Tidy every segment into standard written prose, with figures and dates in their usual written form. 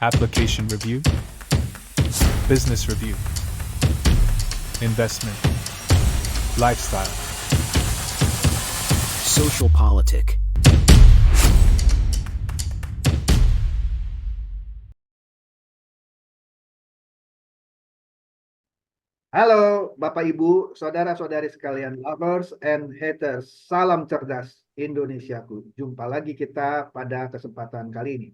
application review, business review, investment, lifestyle, social politic. Halo Bapak Ibu, saudara-saudari sekalian, lovers and haters, salam cerdas Indonesiaku. Jumpa lagi kita pada kesempatan kali ini.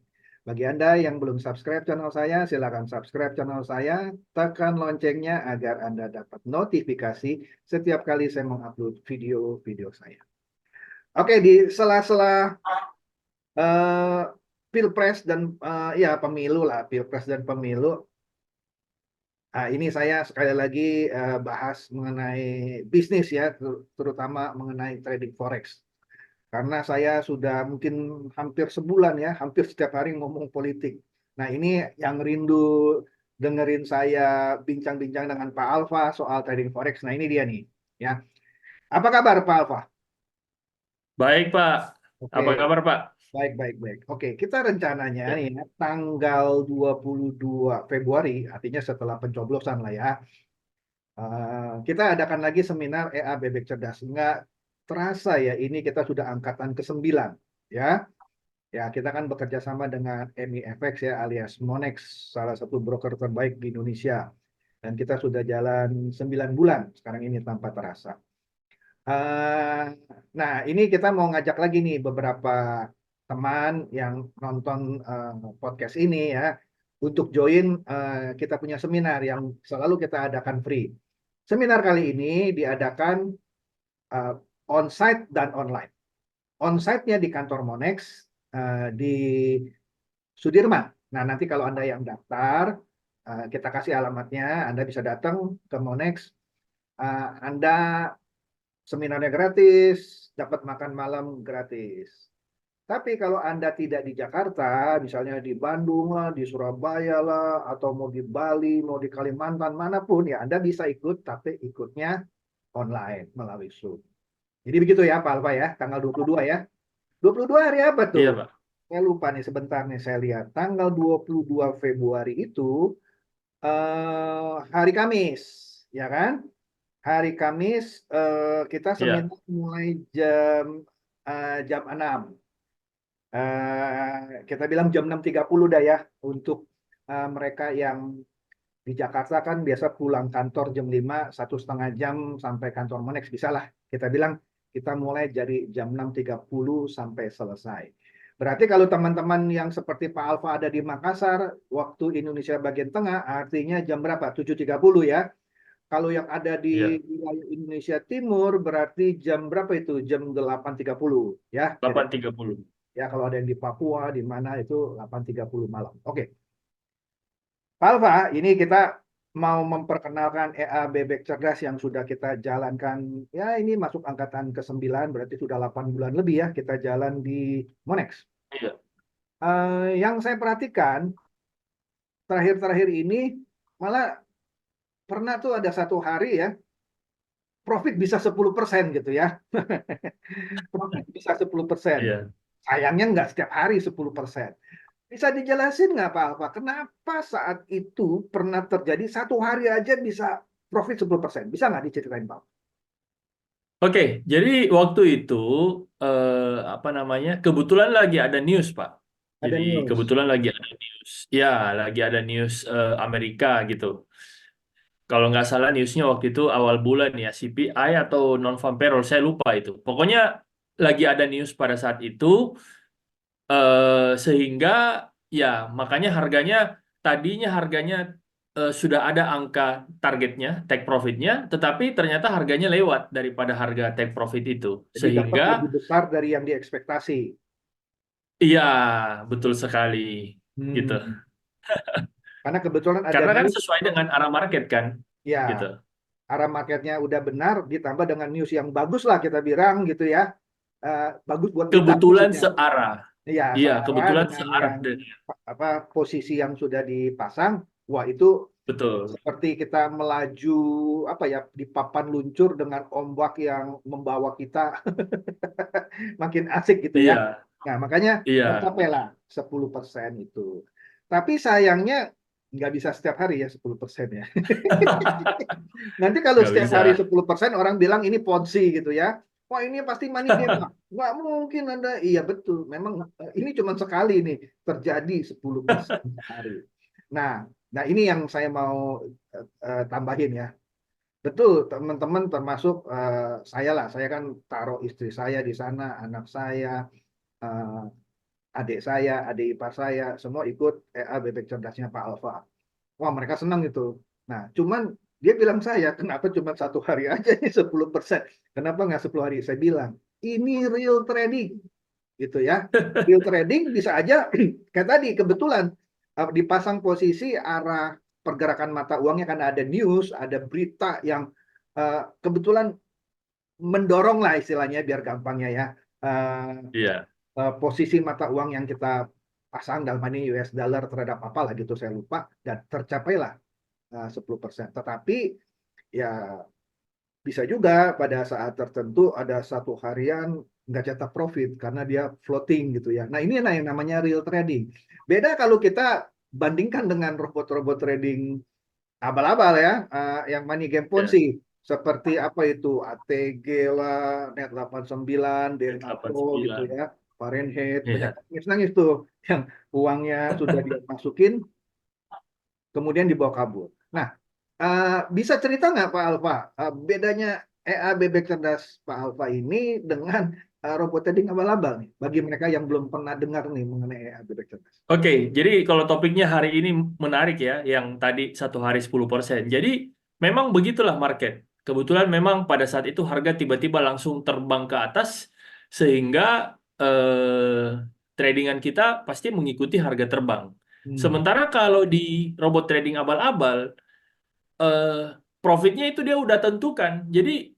Bagi Anda yang belum subscribe channel saya, silakan subscribe channel saya, tekan loncengnya agar Anda dapat notifikasi setiap kali saya mengupload video-video saya. Oke, di sela-sela Pilpres dan pemilu lah, Pilpres dan pemilu. Ini saya sekali lagi bahas mengenai bisnis ya, terutama mengenai trading forex. Karena saya sudah mungkin hampir sebulan ya, hampir setiap hari ngomong politik. Nah ini yang rindu dengerin saya bincang-bincang dengan Pak Alfa soal trading forex. Nah ini dia nih, ya. Apa kabar Pak Alfa? Baik, Pak. Apa Oke, kabar, Pak? baik. Oke, kita rencananya nih ya, tanggal 22 Februari, artinya setelah pencoblosan lah ya. Kita adakan lagi seminar EA Bebek Cerdas. Nggak terasa ya, ini kita sudah angkatan ke-9 ya. Ya, kita kan bekerja sama dengan MIFX ya alias Monex, salah satu broker terbaik di Indonesia. Dan kita sudah jalan 9 bulan sekarang ini tanpa terasa. Nah, ini kita mau ngajak lagi nih beberapa teman yang nonton podcast ini ya untuk join kita punya seminar yang selalu kita adakan free. Seminar kali ini diadakan on-site dan online. On-site-nya di kantor Monex di Sudirman. Nah, nanti kalau Anda yang daftar, kita kasih alamatnya, Anda bisa datang ke Monex. Anda seminarnya gratis, dapat makan malam gratis. Tapi kalau Anda tidak di Jakarta, misalnya di Bandung lah, di Surabaya lah, atau mau di Bali, mau di Kalimantan, manapun, ya Anda bisa ikut, tapi ikutnya online melalui Zoom. Jadi begitu ya Pak Alfa ya, tanggal 22 ya. 22 hari apa Iya, tuh? Pak. Saya lupa nih, sebentar nih saya lihat. Tanggal 22 Februari itu hari Kamis, ya kan? Hari Kamis kita Iya. seminar mulai jam 6. Kita bilang jam 6.30 dah ya untuk mereka yang di Jakarta kan biasa pulang kantor jam 5, 1,5 jam sampai kantor Monex bisa lah. Kita bilang kita mulai dari jam 6.30 sampai selesai. Berarti kalau teman-teman yang seperti Pak Alfa ada di Makassar, waktu Indonesia bagian tengah artinya jam berapa? 7.30 ya. Kalau yang ada di Iya. wilayah Indonesia Timur berarti jam berapa itu? Jam 8.30 ya. 8.30. Ya, kalau ada yang di Papua, di mana itu 8.30 malam. Oke. Pak Alfa, ini kita mau memperkenalkan EA Bebek Cerdas yang sudah kita jalankan. Ya, ini masuk angkatan ke-9, berarti sudah 8 bulan lebih ya kita jalan di Monex. Iya. Yang saya perhatikan, terakhir-terakhir ini, malah pernah tuh ada satu hari ya, profit bisa 10% gitu ya. Profit bisa 10%. Iya. Sayangnya nggak setiap hari 10%. Bisa dijelasin nggak Pak Alfa, kenapa saat itu pernah terjadi satu hari aja bisa profit 10%? Bisa nggak diceritain Pak? Oke, jadi waktu itu apa namanya? Kebetulan lagi ada news, Pak. Ada Jadi news. kebetulan lagi ada news. Ya, lagi ada news Amerika gitu. Kalau nggak salah newsnya waktu itu awal bulan ya, CPI atau non-farm payroll, saya lupa itu. Pokoknya lagi ada news pada saat itu. Sehingga ya makanya tadinya harganya sudah ada angka targetnya take profitnya, tetapi ternyata harganya lewat daripada harga take profit itu, Jadi dapat sehingga lebih besar dari yang diekspektasi. iya betul sekali gitu, Hmm. Karena kebetulan ada karena kan news, sesuai dengan arah market kan gitu. ya arah marketnya udah benar, ditambah dengan news yang bagus lah kita bilang gitu ya. Bagus buat kita Kebetulan maksudnya. searah, Iya, iya searah kebetulan dengan searah yang dan posisi yang sudah dipasang. Wah, itu betul, seperti kita melaju apa ya di papan luncur dengan ombak yang membawa kita makin asik gitu ya. iya Nah, makanya iya tercapailah 10% itu. Tapi sayangnya nggak bisa setiap hari ya 10% ya. Nanti kalau Nggak setiap bisa. hari 10% orang bilang ini ponzi gitu ya. Wah ini pasti money game lah. Nggak mungkin Anda. Iya betul. Memang ini cuma sekali nih terjadi 10% sehari. Nah ini yang saya mau tambahin ya. Betul teman-teman termasuk saya lah. Saya kan taruh istri saya di sana, anak saya, eh, adik saya, adik ipar saya, semua ikut EA Bebek Cerdasnya Pak Alfa. Wah, mereka senang itu. Nah, cuman dia bilang saya, kenapa cuma 1 hari aja nih 10%? Kenapa nggak 10 hari? Saya bilang, ini real trading. Gitu ya. Real trading bisa aja, kayak tadi, kebetulan dipasang posisi arah pergerakan mata uangnya karena ada news, ada berita yang kebetulan mendorong lah istilahnya biar gampangnya ya. Iya. Posisi mata uang yang kita pasang dalam ini US dollar terhadap apa lah gitu saya lupa dan tercapailah 10%. Tetapi ya bisa juga pada saat tertentu ada satu harian nggak cetak profit karena dia floating gitu ya. Nah ini yang namanya real trading. Beda kalau kita bandingkan dengan robot-robot trading abal-abal ya, yang money game Iya. Ponzi. Seperti apa itu ATG lah, Net 89, DNA Pro gitu 89. ya, Fahrenheit, banyak Iya. nangis-nangis tuh yang uangnya sudah dia masukin kemudian dibawa kabur. Nah, bisa cerita nggak Pak Alfa, bedanya EA Bebek Cerdas Pak Alfa ini dengan robot trading abal-abal nih, bagi mereka yang belum pernah dengar nih mengenai EA Bebek Cerdas. Oke, jadi kalau topiknya hari ini menarik ya, yang tadi 1 hari 10%. Jadi memang begitulah market. Kebetulan memang pada saat itu harga tiba-tiba langsung terbang ke atas, sehingga tradingan kita pasti mengikuti harga terbang. Hmm. Sementara kalau di robot trading abal-abal, eh, profitnya itu dia udah tentukan. Jadi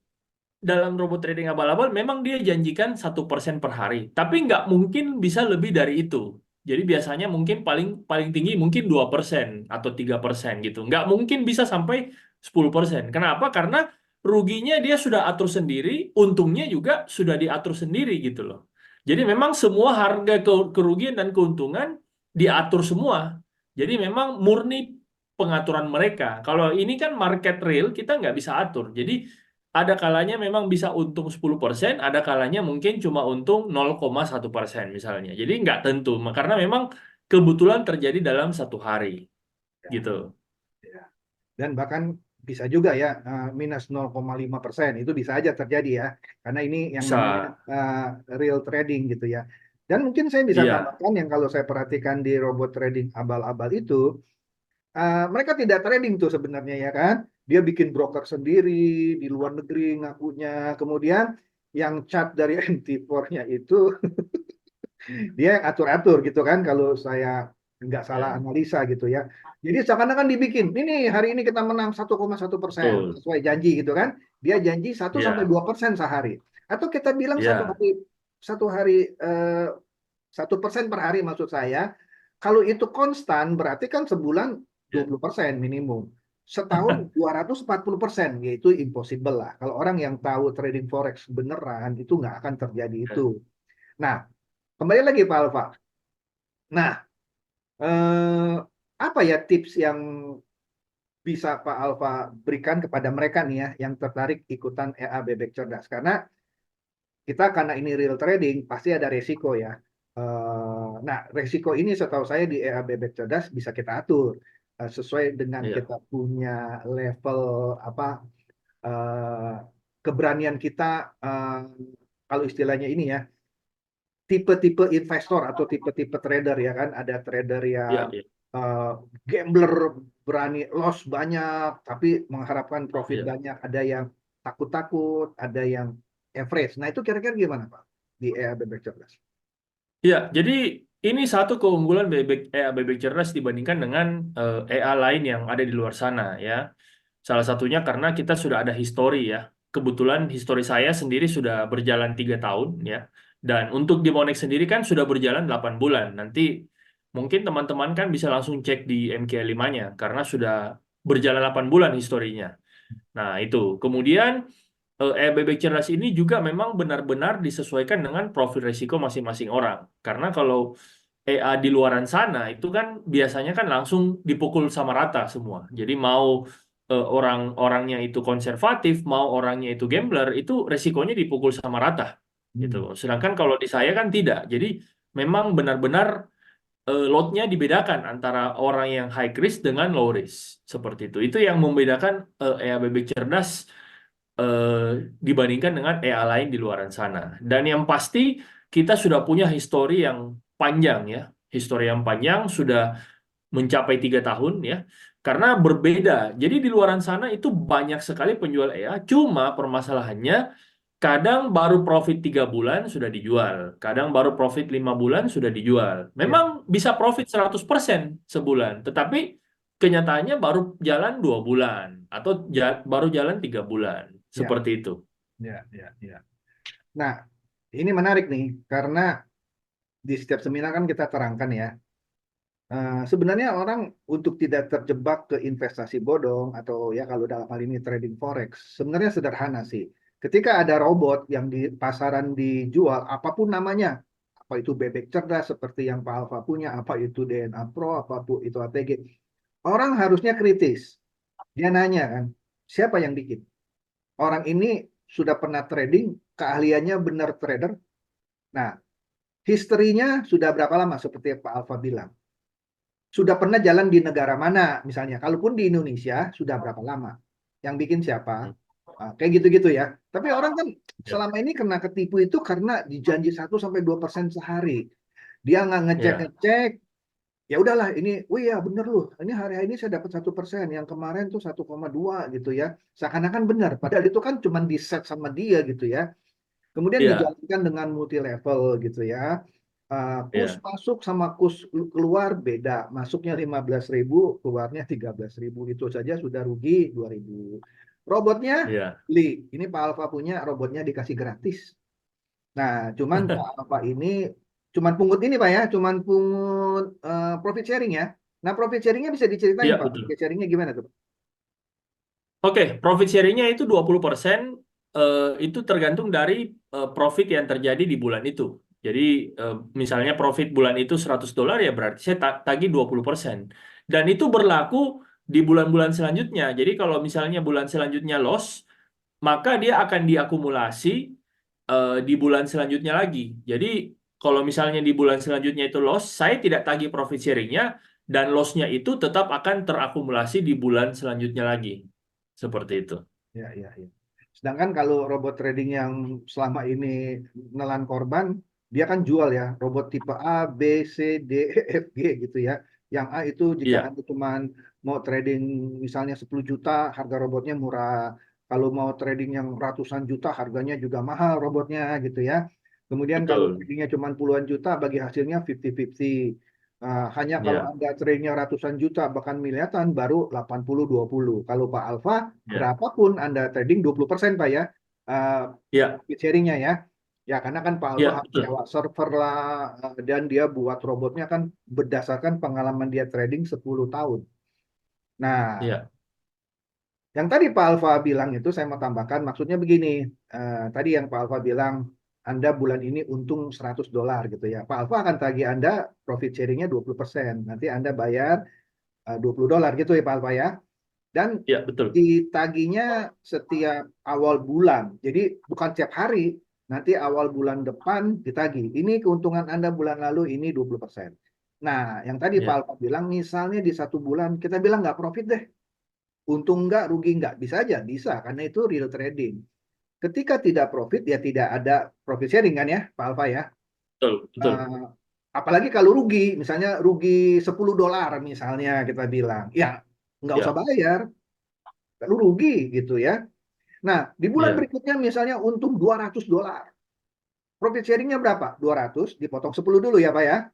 dalam robot trading abal-abal memang dia janjikan 1% per hari, tapi nggak mungkin bisa lebih dari itu. Jadi biasanya mungkin paling paling tinggi mungkin 2% atau 3% gitu. Nggak mungkin bisa sampai 10%. Kenapa? Karena ruginya dia sudah atur sendiri, untungnya juga sudah diatur sendiri gitu loh. Jadi memang semua harga kerugian dan keuntungan diatur semua. Jadi memang murni pengaturan mereka. Kalau ini kan market real, kita nggak bisa atur. Jadi ada kalanya memang bisa untung 10%, ada kalanya mungkin cuma untung 0,1% misalnya. Jadi nggak tentu, karena memang kebetulan terjadi dalam 1 hari, Ya, gitu. ya. Dan bahkan bisa juga ya minus 0,5% itu bisa aja terjadi ya karena ini yang namanya Bisa, real trading gitu ya. Dan mungkin saya bisa iya, tambahkan yang kalau saya perhatikan di robot trading abal-abal itu mereka tidak trading tuh sebenarnya ya kan. Dia bikin broker sendiri di luar negeri ngakunya. Kemudian yang chart dari MT4-nya itu dia yang atur-atur gitu kan kalau saya nggak salah ya, analisa gitu ya. Jadi seakan-akan dibikin, ini hari ini kita menang 1,1% betul, sesuai janji gitu kan. Dia janji 1 sampai iya, 2% sehari. Atau kita bilang iya, satu hari 1% per hari maksud saya. Kalau itu konstan berarti kan sebulan iya, 20% minimum. Setahun 240%, yaitu impossible lah. Kalau orang yang tahu trading forex beneran itu nggak akan terjadi itu. iya. Nah, kembali lagi Pak Alfa. Nah, eh, apa ya tips yang bisa Pak Alfa berikan kepada mereka nih ya yang tertarik ikutan EA Bebek Cerdas? Karena kita karena ini real trading pasti ada resiko ya. Nah, resiko ini setahu saya di EA Bebek Cerdas bisa kita atur sesuai dengan Iya. kita punya level apa eh, keberanian kita eh, kalau istilahnya ini ya tipe-tipe investor atau tipe-tipe trader ya kan ada trader Iya, yang iya, uh, gambler berani loss banyak tapi mengharapkan profit iya. banyak ada yang takut-takut ada yang average nah itu kira-kira gimana Pak di EA Bebek Cerdas. Iya, jadi ini satu keunggulan bebek cerdas dibandingkan dengan EA lain yang ada di luar sana ya. Salah satunya karena kita sudah ada histori ya. Kebetulan histori saya sendiri sudah berjalan 3 tahun ya. Dan untuk di Monex sendiri kan sudah berjalan 8 bulan. Nanti mungkin teman-teman kan bisa langsung cek di MK5-nya karena sudah berjalan 8 bulan historinya. Nah, itu. Kemudian bebek cerdas ini juga memang benar-benar disesuaikan dengan profil risiko masing-masing orang. Karena kalau EA di luaran sana itu kan biasanya kan langsung dipukul sama rata semua. Jadi mau orang-orangnya itu konservatif, mau orangnya itu gambler, itu resikonya dipukul sama rata gitu. Sedangkan kalau di saya kan tidak. Jadi memang benar-benar lotnya dibedakan antara orang yang high risk dengan low risk seperti itu. Itu yang membedakan EA bebek cerdas dibandingkan dengan EA lain di luaran sana. Dan yang pasti kita sudah punya histori yang panjang ya, histori yang panjang sudah mencapai 3 tahun ya. Karena berbeda. Jadi di luaran sana itu banyak sekali penjual EA. Cuma permasalahannya kadang baru profit 3 bulan sudah dijual. Kadang baru profit 5 bulan sudah dijual. Ya, Memang bisa profit 100% sebulan. Tetapi kenyataannya baru jalan 2 bulan. Atau baru jalan 3 bulan. ya, Seperti itu. ya, ya, ya. Nah, ini menarik nih, karena di setiap seminar kan kita terangkan ya, sebenarnya orang untuk tidak terjebak ke investasi bodong atau ya kalau dalam hal ini trading forex, sebenarnya sederhana sih. Ketika ada robot yang di pasaran dijual, apapun namanya, apa itu bebek cerdas seperti yang Pak Alfa punya, apa itu DNA Pro, apapun itu ATG, orang harusnya kritis. Dia nanya kan, siapa yang bikin? Orang ini sudah pernah trading, keahliannya benar trader. Nah, historinya sudah berapa lama seperti yang Pak Alfa bilang? Sudah pernah jalan di negara mana misalnya? Kalaupun di Indonesia sudah berapa lama? Yang bikin siapa? Hmm. Kayak gitu-gitu ya. Tapi orang kan Ya, selama ini kena ketipu itu karena dijanji 1 sampai 2% sehari. Dia nggak ya, ngecek-ngecek, ya udahlah ini, oh iya bener loh, ini hari ini saya dapat 1%, yang kemarin tuh 1,2 gitu ya. Seakan-akan benar, padahal itu kan cuma di set sama dia gitu ya. Kemudian ya, dijalankan dengan multi level gitu ya. Kus ya, masuk sama kus keluar beda. Masuknya 15.000, keluarnya 13.000. Itu saja sudah rugi 2.000. Robotnya ya. beli. Ini Pak Alfa punya, robotnya dikasih gratis. Nah, cuman Pak Alfa ini cuman pungut ini Pak ya, cuman pungut profit sharing ya. Nah, profit sharingnya bisa diceritain Iya, Pak. betul. Profit sharingnya gimana tuh, Pak? Oke, profit sharingnya itu 20%, itu tergantung dari profit yang terjadi di bulan itu. Jadi misalnya profit bulan itu $100 ya berarti saya tagih 20%. Dan itu berlaku di bulan-bulan selanjutnya. Jadi kalau misalnya bulan selanjutnya loss, maka dia akan diakumulasi di bulan selanjutnya lagi. Jadi kalau misalnya di bulan selanjutnya itu loss, saya tidak tagih profit sharingnya dan lossnya itu tetap akan terakumulasi di bulan selanjutnya lagi. Seperti itu. Ya, ya, ya. Sedangkan kalau robot trading yang selama ini nelan korban, dia kan jual ya, robot tipe A, B, C, D, E, F, G gitu ya. Yang A itu jika Iya, Anda cuma mau trading misalnya 10 juta, harga robotnya murah. Kalau mau trading yang ratusan juta, harganya juga mahal robotnya gitu ya. Kemudian kalau betul. tradingnya cuma puluhan juta, bagi hasilnya 50-50. Hanya kalau Iya, Anda tradingnya ratusan juta, bahkan miliaran, baru 80-20. Kalau Pak Alfa, iya, berapapun Anda trading 20% Pak ya, uh, iya, profit sharingnya ya. Ya karena kan Pak Alfa iya, harus betul. sewa server lah, dan dia buat robotnya kan berdasarkan pengalaman dia trading 10 tahun. Nah, Iya, yang tadi Pak Alfa bilang itu saya mau tambahkan, maksudnya begini, tadi yang Pak Alfa bilang, Anda bulan ini untung $100 gitu ya. Pak Alfa akan tagih Anda profit sharingnya 20%. Nanti Anda bayar $20 gitu ya Pak Alfa ya. Dan iya, betul. ditagihnya setiap awal bulan. Jadi bukan tiap hari, nanti awal bulan depan ditagih. Ini keuntungan Anda bulan lalu ini 20%. Nah, yang tadi Pak Iya, Alfa bilang, misalnya di 1 bulan, kita bilang nggak profit deh. Untung nggak, rugi nggak. Bisa aja, bisa. Karena itu real trading. Ketika tidak profit, ya tidak ada profit sharing kan ya, Pak Alfa ya. betul, betul. Eh, apalagi kalau rugi, misalnya rugi $10 misalnya kita bilang. Ya, nggak usah Iya, bayar. Lalu rugi gitu ya. Nah, di bulan iya, berikutnya misalnya untung $200. Profit sharingnya berapa? 200 dipotong 10 dulu ya Pak ya.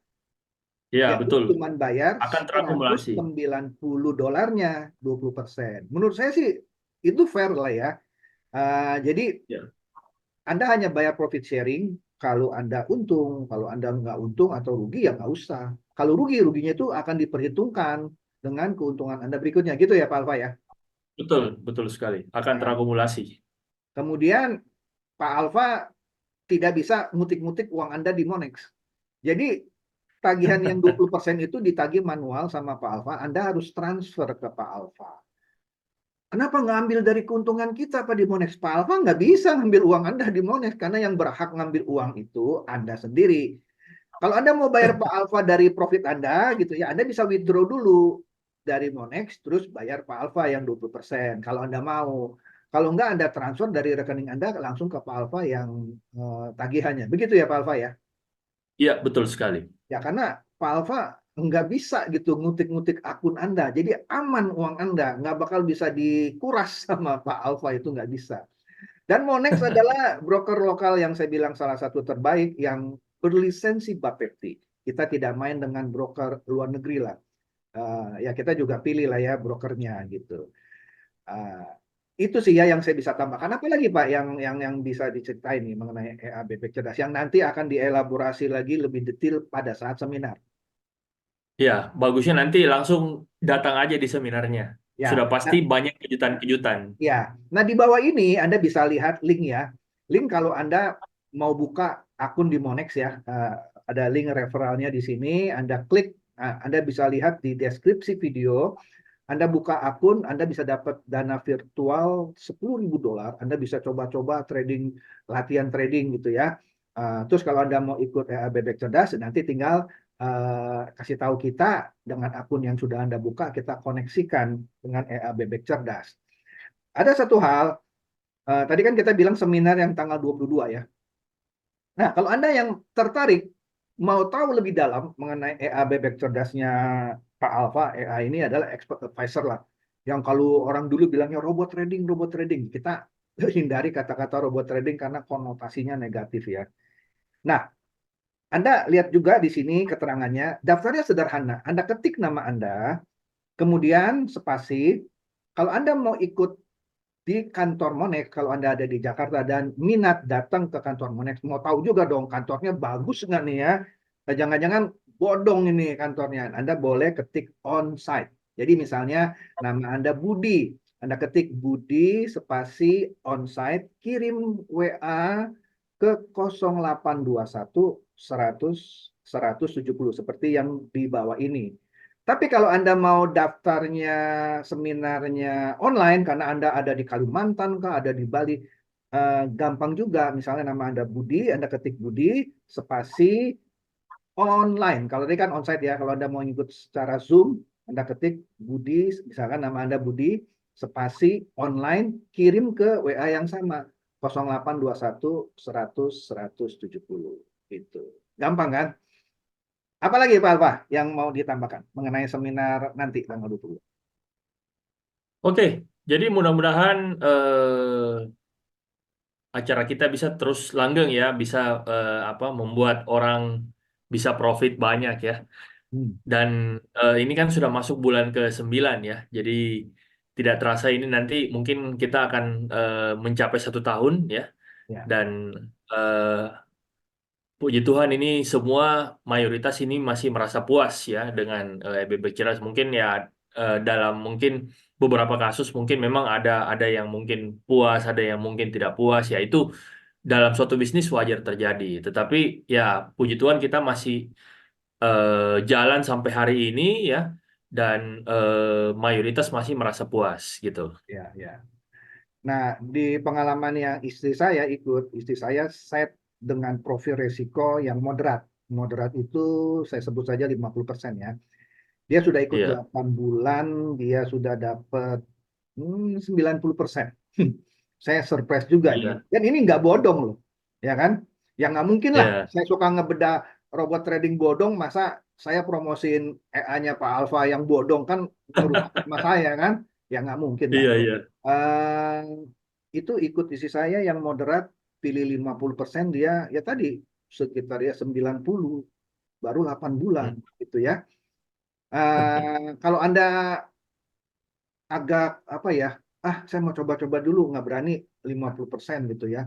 iya, Ya, betul. cuma bayar Akan terakumulasi. $190-nya 20%. Menurut saya sih itu fair lah ya. Jadi Iya, Anda hanya bayar profit sharing kalau Anda untung. Kalau Anda nggak untung atau rugi ya nggak usah. Kalau rugi, ruginya itu akan diperhitungkan dengan keuntungan Anda berikutnya. Gitu ya Pak Alfa ya. betul, betul sekali. Akan Nah, terakumulasi. kemudian Pak Alfa tidak bisa ngutik-ngutik uang Anda di Monex. Jadi tagihan yang 20% itu ditagih manual sama Pak Alfa, Anda harus transfer ke Pak Alfa. Kenapa nggak ambil dari keuntungan kita Pak di Monex? Pak Alfa nggak bisa ngambil uang Anda di Monex karena yang berhak ngambil uang itu Anda sendiri. Kalau Anda mau bayar Pak Alfa dari profit Anda gitu ya, Anda bisa withdraw dulu dari Monex terus bayar Pak Alfa yang 20% kalau Anda mau. Kalau nggak Anda transfer dari rekening Anda langsung ke Pak Alfa yang tagihannya. Begitu ya Pak Alfa ya? Iya, betul sekali. Ya karena Pak Alfa nggak bisa gitu ngutik-ngutik akun Anda. Jadi aman uang Anda, nggak bakal bisa dikuras sama Pak Alfa itu nggak bisa. Dan Monex adalah broker lokal yang saya bilang salah satu terbaik yang berlisensi Bapepti. Kita tidak main dengan broker luar negeri lah. Ya kita juga pilih lah ya brokernya gitu. Uh, itu sih ya yang saya bisa tambahkan. Apa lagi Pak yang bisa diceritain nih mengenai EA Bebek Cerdas yang nanti akan dielaborasi lagi lebih detail pada saat seminar. Ya, bagusnya nanti langsung datang aja di seminarnya. Ya, Sudah pasti banyak kejutan-kejutan. ya. Nah di bawah ini Anda bisa lihat link ya. Link kalau Anda mau buka akun di Monex ya, ada link referralnya di sini. Anda klik, Anda bisa lihat di deskripsi video. Anda buka akun, Anda bisa dapat dana virtual $10.000. Anda bisa coba-coba trading, latihan trading gitu ya. Terus kalau Anda mau ikut Bebek Cerdas, nanti tinggal kasih tahu kita dengan akun yang sudah Anda buka, kita koneksikan dengan Bebek Cerdas. Ada satu hal, tadi kan kita bilang seminar yang tanggal 22 ya. Nah, kalau Anda yang tertarik, mau tahu lebih dalam mengenai Bebek Cerdasnya Pak Alfa, EA ini adalah expert advisor lah. Yang kalau orang dulu bilangnya robot trading, robot trading. Kita hindari kata-kata robot trading karena konotasinya negatif ya. Nah, Anda lihat juga di sini keterangannya, daftarnya sederhana. Anda ketik nama Anda, kemudian spasi. Kalau Anda mau ikut di kantor Monex, kalau Anda ada di Jakarta dan minat datang ke kantor Monex, mau tahu juga dong kantornya bagus nggak nih ya? Jangan-jangan bodong ini kantornya. Anda boleh ketik on-site. Jadi misalnya nama Anda Budi. Anda ketik Budi spasi on-site, kirim WA ke 0821 100 170 seperti yang di bawah ini. Tapi kalau Anda mau daftarnya seminarnya online karena Anda ada di Kalimantan kah, ada di Bali, gampang juga. Misalnya nama Anda Budi, Anda ketik Budi spasi online. Kalau tadi kan onsite ya. Kalau Anda mau ikut secara Zoom, Anda ketik Budi, misalkan nama Anda Budi spasi online, kirim ke WA yang sama 0821 100 170 itu. Gampang kan? Apalagi Pak Alfa yang mau ditambahkan mengenai seminar nanti tanggal 20? Oke, jadi mudah-mudahan acara kita bisa terus langgeng ya, bisa membuat orang bisa profit banyak ya. Dan ini kan sudah masuk bulan ke-9 ya, jadi tidak terasa ini nanti mungkin kita akan mencapai 1 tahun ya. Ya. Dan eh, puji Tuhan ini semua mayoritas ini masih merasa puas ya dengan Bebek Cerdas. Mungkin ya dalam mungkin beberapa kasus mungkin memang ada yang mungkin puas, ada yang mungkin tidak puas. Ya itu dalam suatu bisnis wajar terjadi. Tetapi ya puji Tuhan kita masih jalan sampai hari ini ya, dan mayoritas masih merasa puas gitu. Ya, ya. Nah, di pengalaman yang istri saya set dengan profil resiko yang moderat. Moderat itu saya sebut saja 50% ya. Dia sudah ikut Iya, 8 bulan, dia sudah dapat 90%. Saya surprise juga ini. iya, Dan ini nggak bodong loh, ya kan? Ya nggak mungkin lah. iya, Saya suka ngebedah robot trading bodong, masa saya promosiin EA-nya Pak Alfa yang bodong kan merusak sama saya kan? Ya nggak mungkin lah. iya, iya. Eh, itu ikut isi saya yang moderat, pilih 50%, dia ya tadi sekitar ya 90, baru 8 bulan Hmm. gitu ya. Kalau Anda agak apa ya, saya mau coba-coba dulu, nggak berani 50% gitu ya.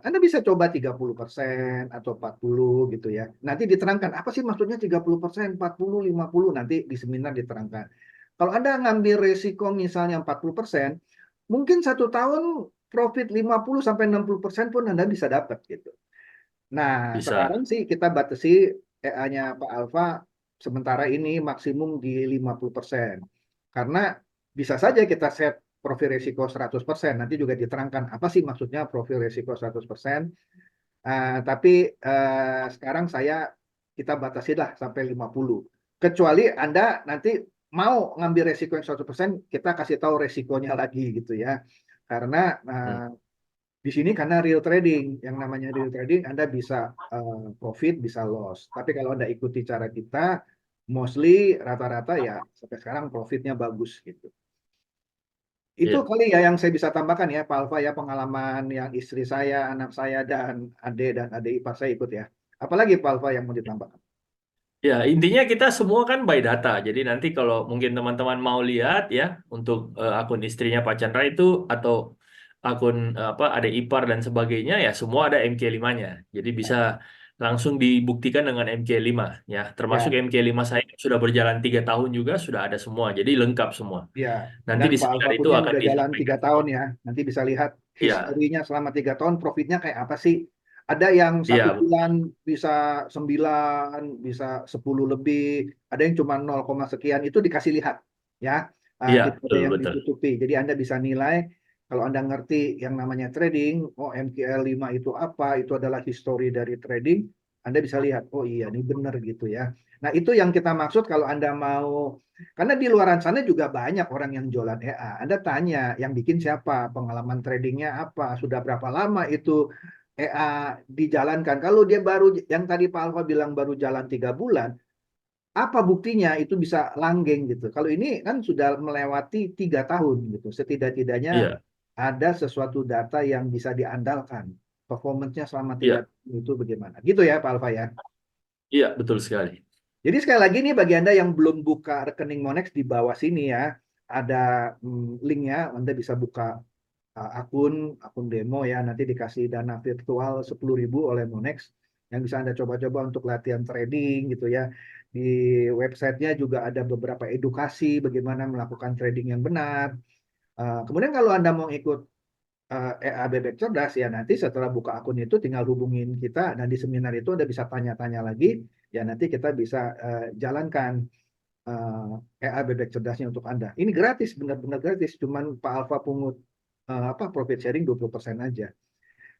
Anda bisa coba 30% atau 40 gitu ya. Nanti diterangkan, apa sih maksudnya 30%, 40, 50, nanti di seminar diterangkan. Kalau Anda ngambil resiko misalnya 40%, mungkin 1 tahun profit 50-60% pun Anda bisa dapat gitu. Nah, Bisa. sekarang sih kita batasi EA-nya Pak Alfa sementara ini maksimum di 50%. Karena bisa saja kita set profil risiko 100%. Nanti juga diterangkan apa sih maksudnya profil risiko 100%. Tapi sekarang kita batasi lah sampai 50. Kecuali Anda nanti mau ngambil resiko yang 100%, kita kasih tahu resikonya lagi gitu ya. Karena Hmm. di sini karena real trading, yang namanya real trading Anda bisa profit, bisa loss. Tapi kalau Anda ikuti cara kita, mostly rata-rata ya sampai sekarang profitnya bagus gitu. Itu Iya. kali ya yang saya bisa tambahkan ya, Pak Alfa ya, pengalaman yang istri saya, anak saya, dan adik ipar saya ikut ya. Apalagi Pak Alfa yang mau ditambahkan? Ya, intinya kita semua kan by data. Jadi nanti kalau mungkin teman-teman mau lihat ya untuk akun istrinya Pak Chandra itu atau akun apa ada ipar dan sebagainya ya semua ada MK5-nya. Jadi bisa langsung dibuktikan dengan MK5 ya. Termasuk Ya, MK5 saya sudah berjalan 3 tahun juga sudah ada semua. Jadi lengkap semua. ya. Nanti Dan di Pak Alfa seminar itu punya akan udah jalan disampaikan. 3 tahun ya. Nanti bisa lihat Iya, historinya selama 3 tahun, profitnya kayak apa sih? Ada yang satu iya, bulan bisa 9, bisa 10 lebih, ada yang cuma 0, sekian, itu dikasih lihat ya. iya, Tidak ada betul, yang betul. ditutupi. Jadi Anda bisa nilai kalau Anda ngerti yang namanya trading, oh MQL5 itu apa, itu adalah history dari trading, Anda bisa lihat, oh iya ini benar gitu ya. Nah itu yang kita maksud kalau Anda mau, karena di luaran sana juga banyak orang yang jualan EA. Anda tanya, yang bikin siapa, pengalaman tradingnya apa, sudah berapa lama itu EA dijalankan. Kalau dia baru, yang tadi Pak Alfa bilang baru jalan 3 bulan, apa buktinya itu bisa langgeng gitu. Kalau ini kan sudah melewati 3 tahun gitu. Setidak-tidaknya Iya, ada sesuatu data yang bisa diandalkan. Performance-nya selama tiga iya, tahun itu bagaimana? Gitu ya Pak Alfa ya. iya, betul sekali. Jadi sekali lagi nih bagi Anda yang belum buka rekening Monex, di bawah sini ya ada linknya. Anda bisa buka akun demo ya, nanti dikasih dana virtual 10.000 oleh Monex yang bisa Anda coba-coba untuk latihan trading gitu ya. Di websitenya juga ada beberapa edukasi bagaimana melakukan trading yang benar. Kemudian kalau Anda mau ikut EA Bebek Cerdas ya, nanti setelah buka akun itu tinggal hubungin kita, dan di seminar itu Anda bisa tanya-tanya lagi ya, nanti kita bisa jalankan EA Bebek Cerdasnya untuk Anda. Ini gratis, benar-benar gratis, cuman Pak Alfa pungut profit sharing 20% aja.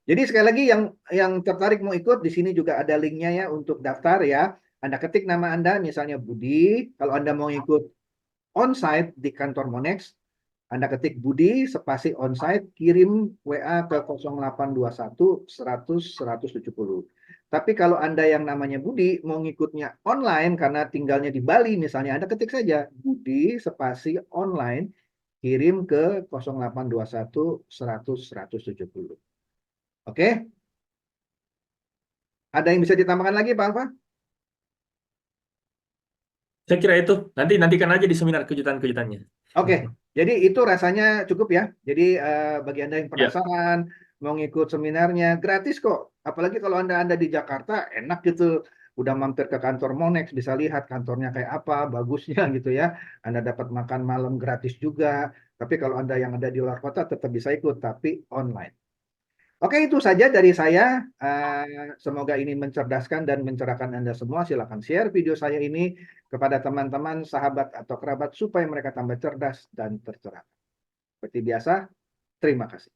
Jadi sekali lagi yang tertarik mau ikut, di sini juga ada linknya ya untuk daftar ya. Anda ketik nama Anda, misalnya Budi. Kalau Anda mau ikut onsite di kantor Monex, Anda ketik Budi spasi onsite, kirim WA ke 0821 100 170. Tapi kalau Anda yang namanya Budi mau ngikutnya online karena tinggalnya di Bali misalnya, Anda ketik saja Budi spasi online, kirim ke 0821 100 170. Oke? Ada yang bisa ditambahkan lagi Pak Alfa? Saya kira itu nanti nantikan aja di seminar kejutan-kejutannya. Oke, jadi itu rasanya cukup ya. Jadi bagi Anda yang Ya, penasaran mau ngikut seminarnya, gratis kok. Apalagi kalau Anda di Jakarta, enak gitu. Udah mampir ke kantor Monex, bisa lihat kantornya kayak apa, bagusnya gitu ya. Anda dapat makan malam gratis juga. Tapi kalau Anda yang ada di luar kota tetap bisa ikut, tapi online. Oke, itu saja dari saya. Semoga ini mencerdaskan dan mencerahkan Anda semua. Silakan share video saya ini kepada teman-teman, sahabat, atau kerabat supaya mereka tambah cerdas dan tercerahkan. Seperti biasa, terima kasih.